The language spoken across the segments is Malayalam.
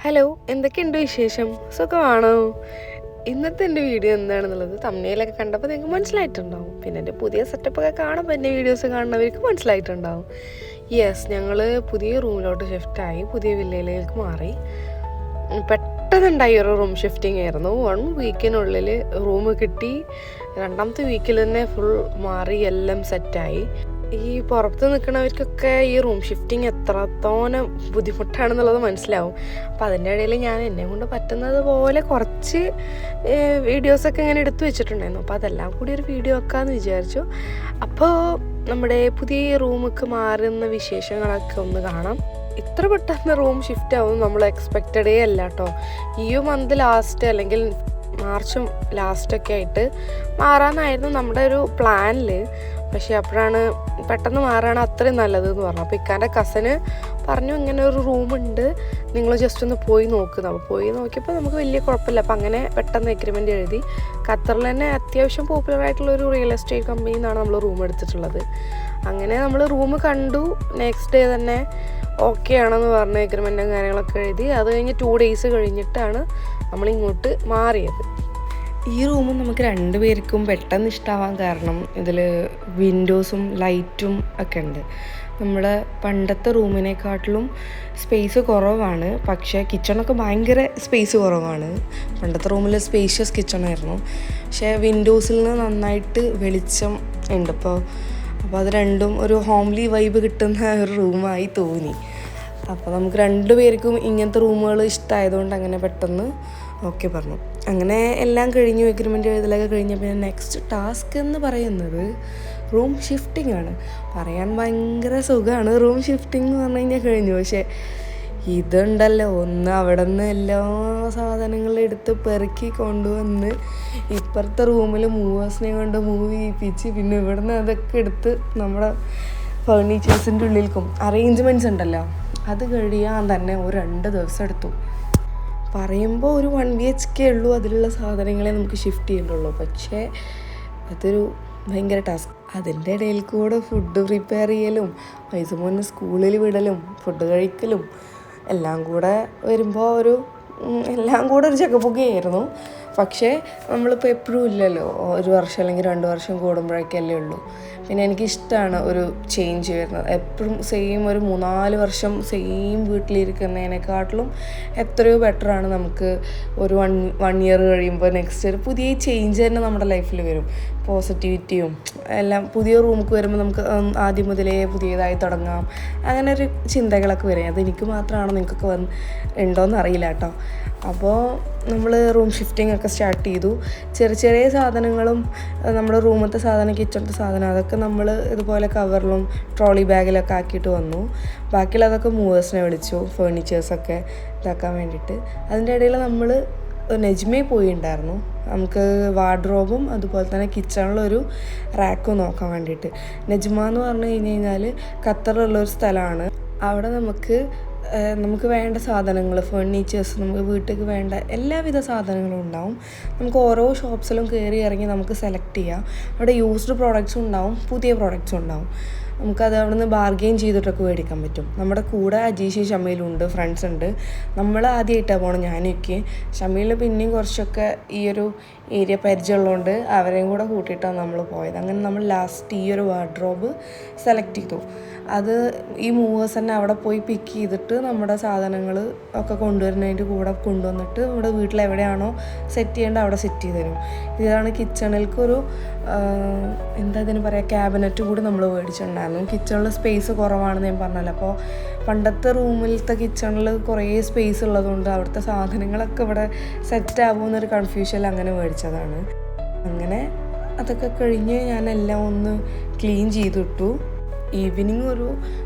ഹലോ, എന്തൊക്കെയുണ്ട് വിശേഷം? സുഖമാണോ? ഇന്നത്തെ എൻ്റെ വീഡിയോ എന്താണെന്നുള്ളത് തമ്പ്നെയിലൊക്കെ കണ്ടപ്പോൾ നിങ്ങൾക്ക് മനസ്സിലായിട്ടുണ്ടാവും. പിന്നെ എൻ്റെ പുതിയ സെറ്റപ്പൊക്കെ കാണുമ്പോൾ എൻ്റെ വീഡിയോസ് കാണുന്നവർക്ക് മനസ്സിലായിട്ടുണ്ടാവും. ഞങ്ങൾ പുതിയ റൂമിലോട്ട് ഷിഫ്റ്റായി, പുതിയ വില്ലയിലേക്ക് മാറി. പെട്ടെന്നുണ്ടായി ഒരു റൂം ഷിഫ്റ്റിംഗ് ആയിരുന്നു. 1 വീക്കിനുള്ളിൽ റൂം കിട്ടി. 2ാമത്തെ വീക്കിൽ തന്നെ ഫുൾ മാറി, എല്ലാം സെറ്റായി. ഈ പുറത്ത് നിൽക്കുന്നവർക്കൊക്കെ ഈ റൂം ഷിഫ്റ്റിംഗ് എത്രത്തോളം ബുദ്ധിമുട്ടാണെന്നുള്ളത് മനസ്സിലാവും. അപ്പോൾ അതിൻ്റെ ഇടയിൽ ഞാൻ എന്നെ കൊണ്ട് പറ്റുന്നത് പോലെ കുറച്ച് വീഡിയോസൊക്കെ ഇങ്ങനെ എടുത്തു വെച്ചിട്ടുണ്ടായിരുന്നു. അപ്പോൾ അതെല്ലാം കൂടി ഒരു വീഡിയോ ആക്കാമെന്ന് വിചാരിച്ചു. അപ്പോൾ നമ്മുടെ പുതിയ റൂമൊക്കെ മാറുന്ന വിശേഷങ്ങളൊക്കെ ഒന്ന് കാണാം. ഇത്ര പെട്ടെന്ന് റൂം ഷിഫ്റ്റ് ആവും നമ്മൾ എക്സ്പെക്റ്റഡേ അല്ല കേട്ടോ. ഈ മന്ത് ലാസ്റ്റ് അല്ലെങ്കിൽ മാർച്ച് ലാസ്റ്റൊക്കെ ആയിട്ട് മാറാമെന്നായിരുന്നു നമ്മുടെ ഒരു പ്ലാനിൽ. പക്ഷേ അപ്പോഴാണ് പെട്ടെന്ന് മാറുകയാണ് അത്രയും നല്ലതെന്ന് പറഞ്ഞു. അപ്പോൾ ഇക്കാൻ്റെ കസിന് പറഞ്ഞു, ഇങ്ങനെ ഒരു റൂമുണ്ട്, നിങ്ങൾ ജസ്റ്റ് ഒന്ന് പോയി നോക്കുന്നത്. അപ്പോൾ പോയി നോക്കിയപ്പോൾ നമുക്ക് വലിയ കുഴപ്പമില്ല. അപ്പോൾ അങ്ങനെ പെട്ടെന്ന് എഗ്രിമെൻ്റ് എഴുതി. ഖത്തറിൽ തന്നെ അത്യാവശ്യം പോപ്പുലറായിട്ടുള്ളൊരു റിയൽ എസ്റ്റേറ്റ് കമ്പനിയിൽ നിന്നാണ് നമ്മൾ റൂം എടുത്തിട്ടുള്ളത്. അങ്ങനെ നമ്മൾ റൂം കണ്ടു. നെക്സ്റ്റ് ഡേ തന്നെ ഓക്കെ ആണെന്ന് പറഞ്ഞ് എഗ്രിമെൻറ്റും കാര്യങ്ങളൊക്കെ എഴുതി. അത് കഴിഞ്ഞ് 2 ഡേയ്സ് കഴിഞ്ഞിട്ടാണ് നമ്മളിങ്ങോട്ട് മാറിയത്. ഈ റൂം നമുക്ക് 2 പേർക്കും പെട്ടെന്ന് ഇഷ്ടമാവാൻ കാരണം ഇതിൽ വിൻഡോസും ലൈറ്റും ഒക്കെ ഉണ്ട്. നമ്മുടെ പണ്ടത്തെ റൂമിനെക്കാട്ടിലും സ്പേസ് കുറവാണ്. പക്ഷേ കിച്ചണൊക്കെ ഭയങ്കര സ്പേസ് കുറവാണ്. പണ്ടത്തെ റൂമിൽ സ്പേഷ്യസ് കിച്ചണായിരുന്നു. പക്ഷേ വിൻഡോസിൽ നിന്ന് നന്നായിട്ട് വെളിച്ചം ഉണ്ട്. അപ്പോൾ അത് രണ്ടും ഒരു ഹോംലി വൈബ് കിട്ടുന്ന ഒരു റൂമായി തോന്നി. അപ്പോൾ നമുക്ക് 2 പേർക്കും ഇങ്ങനത്തെ റൂമുകൾ ഇഷ്ടമായതുകൊണ്ട് അങ്ങനെ പെട്ടെന്ന് ഓക്കെ പറഞ്ഞു. അങ്ങനെ എല്ലാം കഴിഞ്ഞു, എഗ്രിമെൻ്റ് എഴുതലൊക്കെ കഴിഞ്ഞ പിന്നെ നെക്സ്റ്റ് ടാസ്ക് എന്ന് പറയുന്നത് റൂം ഷിഫ്റ്റിംഗ് ആണ്. പറയാൻ ഭയങ്കര സുഖമാണ്. റൂം ഷിഫ്റ്റിംഗ് എന്ന് പറഞ്ഞു കഴിഞ്ഞാൽ കഴിഞ്ഞു. പക്ഷേ ഇതുണ്ടല്ലോ, ഒന്ന് അവിടെ നിന്ന് എല്ലാ സാധനങ്ങളും എടുത്ത് പെറുക്കി കൊണ്ടുവന്ന് ഇപ്പുറത്തെ റൂമിൽ മൂവേഴ്സിനെ കൊണ്ട് മൂവ് ചെയ്യിപ്പിച്ച് പിന്നെ ഇവിടെ നിന്ന് അതൊക്കെ എടുത്ത് നമ്മുടെ ഫർണിച്ചേഴ്സിൻ്റെ ഉള്ളിലേക്കും അറേഞ്ച്മെൻറ്റ്സ് ഉണ്ടല്ലോ, അത് കഴിയാൻ തന്നെ ഒരു 2 ദിവസം എടുത്തു. പറയുമ്പോൾ ഒരു 1 BHK ഉള്ളൂ, അതിലുള്ള സാധനങ്ങളെ നമുക്ക് ഷിഫ്റ്റ് ചെയ്യേണ്ടുള്ളൂ. പക്ഷേ അതൊരു ഭയങ്കര ടാസ്ക്. അതിൻ്റെ ഇടയിൽ കൂടെ ഫുഡ് പ്രിപ്പയർ ചെയ്യലും മൈസൂമോനെ സ്കൂളിൽ വിടലും ഫുഡ് കഴിക്കലും എല്ലാം കൂടെ വരുമ്പോൾ എല്ലാം കൂടെ ഒരു ചക്കപ്പൊക്കെയായിരുന്നു. പക്ഷേ നമ്മളിപ്പോൾ എപ്പോഴും ഇല്ലല്ലോ, 1 വർഷം അല്ലെങ്കിൽ 2 വർഷം കൂടുമ്പോഴേക്കല്ലേ ഉള്ളൂ. പിന്നെ എനിക്കിഷ്ടമാണ് ഒരു ചേഞ്ച് വരുന്നത്. എപ്പോഴും സെയിം ഒരു 3-4 വർഷം സെയിം വീട്ടിലിരിക്കുന്നതിനെക്കാട്ടിലും എത്രയോ ബെറ്ററാണ് നമുക്ക് ഒരു 1 ഇയർ കഴിയുമ്പോൾ നെക്സ്റ്റ് ഒരു പുതിയ ചേഞ്ച് തന്നെ നമ്മുടെ ലൈഫിൽ വരും. പോസിറ്റിവിറ്റിയും എല്ലാം പുതിയ റൂമിലേക്ക് വരുമ്പോൾ നമുക്ക് ആദ്യം മുതലേ പുതിയതായി തുടങ്ങാം, അങ്ങനെ ഒരു ചിന്തകളൊക്കെ വരും. അതെനിക്ക് മാത്രമാണോ നിങ്ങൾക്കൊക്കെ ഉണ്ടോയെന്ന് അറിയില്ല കേട്ടോ. അപ്പോൾ നമ്മൾ റൂം ഷിഫ്റ്റിംഗ് ഒക്കെ സ്റ്റാർട്ട് ചെയ്തു. ചെറിയ സാധനങ്ങളും നമ്മുടെ റൂമത്തെ സാധനം, കിച്ചണത്തെ സാധനം, അതൊക്കെ നമ്മൾ ഇതുപോലെ കവറിലും ട്രോളി ബാഗിലൊക്കെ ആക്കിയിട്ട് വന്നു. ബാക്കിയുള്ളതൊക്കെ മൂവേഴ്സിനെ വിളിച്ചു ഫേർണിച്ചേഴ്സൊക്കെ ഇതാക്കാൻ വേണ്ടിയിട്ട്. അതിൻ്റെ ഇടയിൽ നമ്മൾ നെജ്മയിൽ പോയിട്ടുണ്ടായിരുന്നു. നമുക്ക് വാർഡ്രോബും അതുപോലെ തന്നെ കിച്ചണിലൊരു റാക്കും നോക്കാൻ വേണ്ടിയിട്ട്. നെജ്മ എന്ന് പറഞ്ഞു കഴിഞ്ഞാൽ ഖത്തറിലുള്ളൊരു സ്ഥലമാണ്. അവിടെ നമുക്ക് വേണ്ട സാധനങ്ങൾ, ഫർണിച്ചേഴ്സ്, നമുക്ക് വീട്ടിലേക്ക് വേണ്ട എല്ലാവിധ സാധനങ്ങളും ഉണ്ടാവും. നമുക്ക് ഓരോ ഷോപ്സിലും കയറി ഇറങ്ങി നമുക്ക് സെലക്ട് ചെയ്യാം. അവിടെ യൂസ്ഡ് പ്രോഡക്റ്റ്സും ഉണ്ടാവും, പുതിയ പ്രോഡക്റ്റ്സും ഉണ്ടാവും. നമുക്കത് അവിടെ നിന്ന് ബാർഗെയിൻ ചെയ്തിട്ടൊക്കെ മേടിക്കാൻ പറ്റും. നമ്മുടെ കൂടെ അജീഷ് ഷമീലുണ്ട്, ഫ്രണ്ട്സ് ഉണ്ട്. നമ്മൾ ആദ്യമായിട്ടാണ് പോകണം, ഞാനൊക്കെ. ഷമീൽ പിന്നെയും കുറച്ചൊക്കെ ഈ ഒരു ഏരിയ പരിചയമുള്ളതുകൊണ്ട് അവരെയും കൂടെ കൂട്ടിയിട്ടാണ് നമ്മൾ പോയത്. അങ്ങനെ നമ്മൾ ലാസ്റ്റ് ഈ ഒരു വാർഡ്രോബ് സെലക്ട് ചെയ്തു. അത് ഈ മൂവേഴ്സ് തന്നെ അവിടെ പോയി പിക്ക് ചെയ്തിട്ട് നമ്മുടെ സാധനങ്ങൾ ഒക്കെ കൊണ്ടുവരുന്നതിൻ്റെ കൂടെ കൊണ്ടുവന്നിട്ട് നമ്മുടെ വീട്ടിൽ എവിടെയാണോ സെറ്റ് ചെയ്യേണ്ടത് അവിടെ സെറ്റ് ചെയ്ത് തരും. ഇതാണ് കിച്ചണിലേക്കൊരു എന്താ ഇതിന് പറയുക, ക്യാബിനറ്റ് കൂടി നമ്മൾ മേടിച്ചിട്ടുണ്ടായിരുന്നു. കിച്ചണിൽ സ്പേസ് കുറവാണെന്ന് ഞാൻ പറഞ്ഞല്ലോ. അപ്പോൾ പണ്ടത്തെ റൂമിലത്തെ കിച്ചണിൽ കുറേ സ്പേസ് ഉള്ളതുകൊണ്ട് അവിടുത്തെ സാധനങ്ങളൊക്കെ ഇവിടെ സെറ്റ് ആകുമെന്നൊരു കൺഫ്യൂഷനിൽ അങ്ങനെ മേടിച്ചതാണ്. അങ്ങനെ അതൊക്കെ കഴിഞ്ഞ് ഞാനെല്ലാം ഒന്ന് ക്ലീൻ ചെയ്തിട്ടു. ഈവനിങ് ഒരു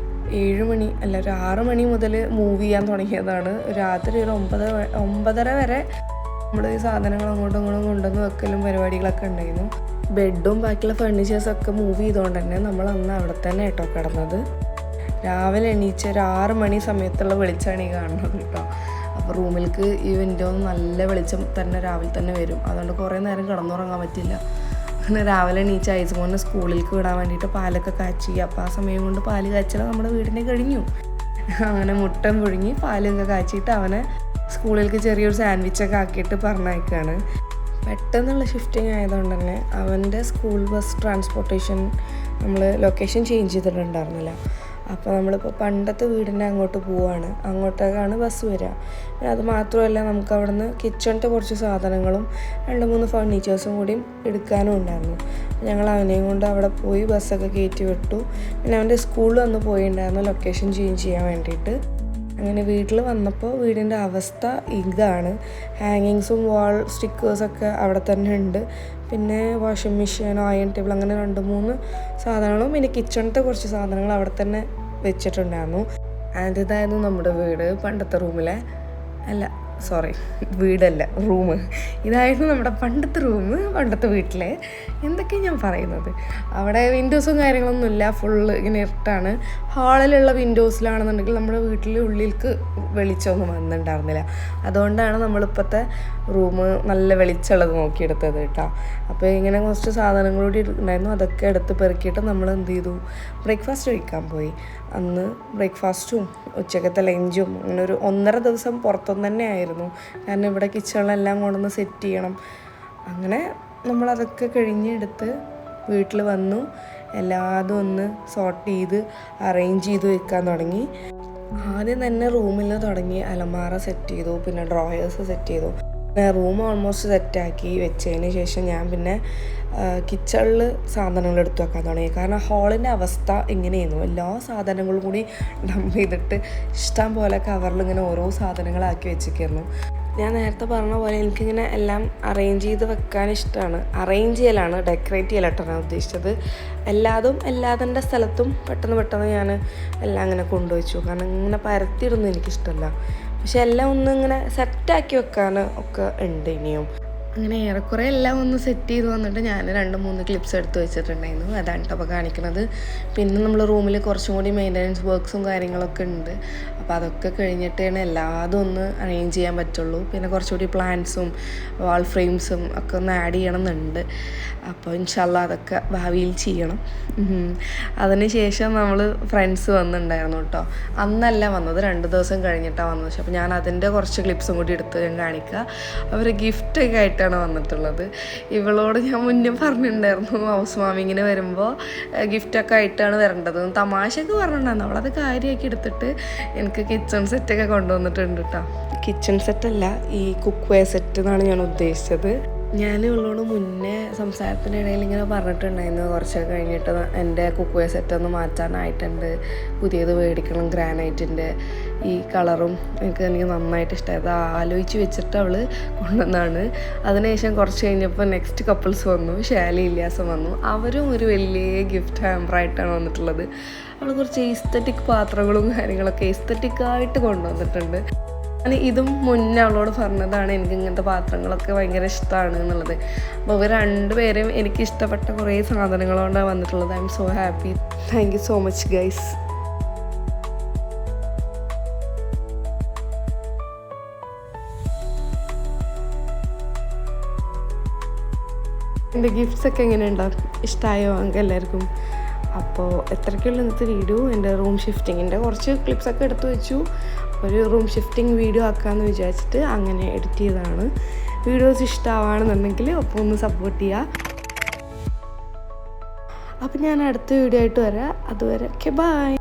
7 മണി അല്ല ഒരു 6 മണി മുതൽ മൂവ് ചെയ്യാൻ തുടങ്ങിയതാണ്. രാത്രി ഒരു 9:30 വരെ നമ്മൾ ഈ സാധനങ്ങൾ അങ്ങോട്ടും ഇങ്ങോട്ടും കൊണ്ടുവന്ന് വെക്കലും പരിപാടികളൊക്കെ ഉണ്ടായിരുന്നു. ബെഡും ബാക്കിയുള്ള ഫർണിച്ചേഴ്സൊക്കെ മൂവ് ചെയ്തുകൊണ്ട് തന്നെ നമ്മൾ അന്ന് അവിടെ തന്നെ കേട്ടോ കിടന്നത്. രാവിലെ എണീച്ച് ഒരു 6 മണി സമയത്തുള്ള വെളിച്ചമാണ് ഈ കാണുന്നത് കേട്ടോ. അപ്പോൾ റൂമിലേക്ക് ഈ വിൻഡോ നല്ല വെളിച്ചം തന്നെ രാവിലെ തന്നെ വരും. അതുകൊണ്ട് കുറേ നേരം കിടന്നുറങ്ങാൻ പറ്റില്ല. അങ്ങനെ രാവിലെ എണീച്ച് ഐസ്മോനെ സ്കൂളിലേക്ക് വിടാൻ വേണ്ടിയിട്ട് പാലൊക്കെ കാച്ചി. അപ്പോൾ ആ സമയം കൊണ്ട് പാല് കാച്ചൽ നമ്മുടെ വീടിനെ കഴിഞ്ഞു. അങ്ങനെ മുട്ടൻ പുഴുങ്ങി പാലൊക്കെ കാച്ചിട്ട് അവനെ സ്കൂളിലേക്ക് ചെറിയൊരു സാൻഡ്വിച്ചൊക്കെ ആക്കിയിട്ട് പറഞ്ഞയക്കുകയാണ്. പെട്ടെന്നുള്ള ഷിഫ്റ്റിംഗ് ആയതുകൊണ്ട് തന്നെ അവൻ്റെ സ്കൂൾ ബസ് ട്രാൻസ്പോർട്ടേഷൻ നമ്മൾ ലൊക്കേഷൻ ചേഞ്ച് ചെയ്തിട്ടുണ്ടായിരുന്നില്ല. അപ്പോൾ നമ്മളിപ്പോൾ പണ്ടത്തെ വീടിൻ്റെ അങ്ങോട്ട് പോവുകയാണ്, അങ്ങോട്ടേക്കാണ് ബസ് വരിക. പിന്നെ അത് മാത്രമല്ല നമുക്ക് അവിടുന്ന് കിച്ചണിൻ്റെ കുറച്ച് സാധനങ്ങളും 2-3 ഫർണിച്ചേഴ്സും കൂടിയും എടുക്കാനും ഉണ്ടായിരുന്നു. ഞങ്ങൾ അവനെയും കൊണ്ട് അവിടെ പോയി ബസ്സൊക്കെ കയറ്റി വിട്ടു. പിന്നെ അവൻ്റെ സ്കൂളിൽ ഒന്ന് പോയിട്ടുണ്ടായിരുന്നു ലൊക്കേഷൻ ചേഞ്ച് ചെയ്യാൻ വേണ്ടിയിട്ട്. അങ്ങനെ വീട്ടിൽ വന്നപ്പോൾ വീടിൻ്റെ അവസ്ഥ ഇതാണ്. ഹാങ്ങിങ്സും വാൾ സ്റ്റിക്കേഴ്സൊക്കെ അവിടെ തന്നെ ഉണ്ട്. പിന്നെ വാഷിംഗ് മെഷീൻ, അയൺ ടേബിൾ, അങ്ങനെ 2-3 സാധനങ്ങളും പിന്നെ കിച്ചണിൻ്റെ കുറച്ച് സാധനങ്ങൾ അവിടെ തന്നെ വെച്ചിട്ടുണ്ടായിരുന്നു. ആൻഡ് ഇതായിരുന്നു നമ്മുടെ വീട്. പണ്ടത്തെ റൂമിലെ വീടല്ല, റൂം. ഇതായിരുന്നു നമ്മുടെ പണ്ടത്തെ റൂം, പണ്ടത്തെ വീട്ടിലെ. എന്തൊക്കെയാണ് ഞാൻ പറയുന്നത്. അവിടെ വിൻഡോസും കാര്യങ്ങളൊന്നുമില്ല, ഫുള്ള് ഇങ്ങനെ ഇരുട്ടാണ്. ഹാളിലുള്ള വിൻഡോസിലാണെന്നുണ്ടെങ്കിൽ നമ്മുടെ വീട്ടിൽ ഉള്ളിലേക്ക് വെളിച്ചമൊന്നും വന്നിട്ടുണ്ടായിരുന്നില്ല. അതുകൊണ്ടാണ് നമ്മളിപ്പോഴത്തെ റൂം നല്ല വെളിച്ചമുള്ളത് നോക്കിയെടുത്തത് കേട്ടോ. അപ്പോൾ ഇങ്ങനെ കുറച്ച് സാധനങ്ങൾ കൂടി ഉണ്ടായിരുന്നു. അതൊക്കെ എടുത്ത് പെറുക്കിയിട്ട് നമ്മൾ എന്ത് ചെയ്തു, ബ്രേക്ക്ഫാസ്റ്റ് കഴിക്കാൻ പോയി. അന്ന് ബ്രേക്ക്ഫാസ്റ്റും ഉച്ചക്കത്തെ ലഞ്ചും അങ്ങനെ ഒരു 1.5 ദിവസം പുറത്തുനിന്ന് തന്നെ ആയിരുന്നു. കാരണം ഇവിടെ കിച്ചണിലെല്ലാം കൊണ്ടുവന്ന് സെറ്റ് ചെയ്യണം. അങ്ങനെ നമ്മളതൊക്കെ കഴിഞ്ഞെടുത്ത് വീട്ടിൽ വന്നു. എല്ലാതും ഒന്ന് സോർട്ട് ചെയ്ത് അറേഞ്ച് ചെയ്ത് വെക്കാൻ തുടങ്ങി. ആദ്യം തന്നെ റൂമിൽ തുടങ്ങി അലമാര സെറ്റ് ചെയ്തു, പിന്നെ ഡ്രോയേഴ്സ് സെറ്റ് ചെയ്തു. റൂം ഓൾമോസ്റ്റ് സെറ്റാക്കി വെച്ചതിന് ശേഷം ഞാൻ പിന്നെ കിച്ചണിൽ സാധനങ്ങൾ എടുത്തു വെക്കാൻ തുടങ്ങി. കാരണം ഹാളിൻ്റെ അവസ്ഥ ഇങ്ങനെയായിരുന്നു. എല്ലാ സാധനങ്ങളും കൂടി ഡംപ് ചെയ്തിട്ട് ഇഷ്ടം പോലെ കവറിൽ ഇങ്ങനെ ഓരോ സാധനങ്ങളാക്കി വെച്ചിരിക്കുന്നു. ഞാൻ നേരത്തെ പറഞ്ഞ പോലെ എനിക്കിങ്ങനെ എല്ലാം അറേഞ്ച് ചെയ്ത് വെക്കാൻ ഇഷ്ടമാണ്. അറേഞ്ച് ചെയ്യലാണ്, ഡെക്കറേറ്റ് ചെയ്യലാട്ടോ ഞാൻ ഉദ്ദേശിച്ചത്. എല്ലാതിൻ്റെ സ്ഥലത്തും പെട്ടെന്ന് ഞാൻ എല്ലാം അങ്ങനെ കൊണ്ടുവച്ചു. കാരണം ഇങ്ങനെ പരത്തിയിടുന്നത് എനിക്കിഷ്ടമല്ല. പക്ഷെ എല്ലാം ഒന്ന് ഇങ്ങനെ സെറ്റാക്കി വെക്കാൻ ഒക്കെ ഉണ്ട് ഇനിയും. അങ്ങനെ ഏറെക്കുറെ എല്ലാം ഒന്ന് സെറ്റ് ചെയ്ത് വന്നിട്ട് ഞാൻ 2-3 ക്ലിപ്സ് എടുത്ത് വെച്ചിട്ടുണ്ടായിരുന്നു. അതാണ് അപ്പോൾ കാണിക്കുന്നത്. പിന്നെ നമ്മൾ റൂമിൽ കുറച്ചും കൂടി മെയിൻ്റനൻസ് വർക്ക്സും കാര്യങ്ങളൊക്കെ ഉണ്ട്. അപ്പോൾ അതൊക്കെ കഴിഞ്ഞിട്ടാണ് എല്ലാതും ഒന്ന് അറേഞ്ച് ചെയ്യാൻ പറ്റുള്ളൂ. പിന്നെ കുറച്ചുകൂടി പ്ലാന്റ്സും വാൾ ഫ്രെയിംസും ഒക്കെ ഒന്ന് ആഡ് ചെയ്യണമെന്നുണ്ട്. അപ്പോൾ ഇൻഷാല്ലാ അതൊക്കെ ഭാവിയിൽ ചെയ്യണം. അതിന് ശേഷം നമ്മൾ ഫ്രണ്ട്സ് വന്നിട്ടുണ്ടായിരുന്നു കേട്ടോ. അന്നല്ല വന്നത്, 2 ദിവസം കഴിഞ്ഞിട്ടാണ് വന്നത്. അപ്പോൾ ഞാൻ അതിൻ്റെ കുറച്ച് ക്ലിപ്സും കൂടി എടുത്ത് ഞാൻ കാണിക്കുക. അവർ ഗിഫ്റ്റൊക്കെ ആയിട്ടാണ് വന്നിട്ടുള്ളത്. ഇവളോട് ഞാൻ മുന്നേ പറഞ്ഞിട്ടുണ്ടായിരുന്നു ഹൗസ് വാമിങ്ങിന് വരുമ്പോൾ ഗിഫ്റ്റൊക്കെ ആയിട്ടാണ് വരേണ്ടത്. തമാശയൊക്കെ പറഞ്ഞിട്ടുണ്ടായിരുന്നു. അവളത് കാര്യമാക്കി എടുത്തിട്ട് എനിക്ക് കിച്ചൺ സെറ്റൊക്കെ കൊണ്ടുവന്നിട്ടുണ്ട് കേട്ടോ. കിച്ചൺ സെറ്റല്ല, ഈ കുക്ക് വെയർ സെറ്റ് എന്നാണ് ഞാൻ ഉദ്ദേശിച്ചത്. ഞാൻ ഇവളോട് മുന്നേ സംസാരത്തിനിടയിൽ ഇങ്ങനെ പറഞ്ഞിട്ടുണ്ടായിരുന്നു കുറച്ചൊക്കെ കഴിഞ്ഞിട്ട് എൻ്റെ കുക്ക് വെയർ സെറ്റൊന്ന് മാറ്റാനായിട്ടുണ്ട്, പുതിയത് മേടിക്കണം, ഗ്രാനൈറ്റിൻ്റെ ഈ കളറും എനിക്ക് നന്നായിട്ട് ഇഷ്ടമായത് ആലോചിച്ച് വെച്ചിട്ട് അവൾ കൊണ്ടുവന്നാണ്. അതിനുശേഷം കുറച്ച് കഴിഞ്ഞപ്പോൾ നെക്സ്റ്റ് കപ്പിൾസ് വന്നു, ഷാലി ഇല്യാസം വന്നു. അവരും ഒരു വലിയ ഗിഫ്റ്റ് ഹാമ്പറായിട്ടാണ് വന്നിട്ടുള്ളത്. അവൾ കുറച്ച് എസ്തറ്റിക് പാത്രങ്ങളും കാര്യങ്ങളൊക്കെ എസ്തറ്റിക്കായിട്ട് കൊണ്ടുവന്നിട്ടുണ്ട്. ഞാൻ ഇതും മുന്നേ അവളോട് പറഞ്ഞതാണ് എനിക്ക് ഇങ്ങനത്തെ പാത്രങ്ങളൊക്കെ ഭയങ്കര ഇഷ്ടമാണ് എന്നുള്ളത്. അപ്പോൾ ഇവർ 2 പേരും എനിക്ക് ഇഷ്ടപ്പെട്ട കുറേ സാധനങ്ങളുകൊണ്ടാണ് വന്നിട്ടുള്ളത്. I M so happy. Thank you so much guys. എൻ്റെ ഗിഫ്റ്റ്സൊക്കെ എങ്ങനെയുണ്ടാവും, ഇഷ്ടമായോ നിങ്ങൾക്ക് എല്ലാവർക്കും? അപ്പോൾ എത്രയ്ക്കുള്ള ഇന്നത്തെ വീഡിയോ. എൻ്റെ റൂം ഷിഫ്റ്റിങ്ങിൻ്റെ കുറച്ച് ക്ലിപ്സൊക്കെ എടുത്തു വെച്ചു. ഒരു റൂം ഷിഫ്റ്റിംഗ് വീഡിയോ ആക്കാമെന്ന് വിചാരിച്ചിട്ട് അങ്ങനെ എഡിറ്റ് ചെയ്തതാണ്. വീഡിയോസ് ഇഷ്ടമാണെന്നുണ്ടെങ്കിൽ ഒപ്പം ഒന്ന് സപ്പോർട്ട് ചെയ്യുക. അപ്പം ഞാൻ അടുത്ത വീഡിയോ ആയിട്ട് വരാം. അതുവരെ ഓക്കെ, ബൈ.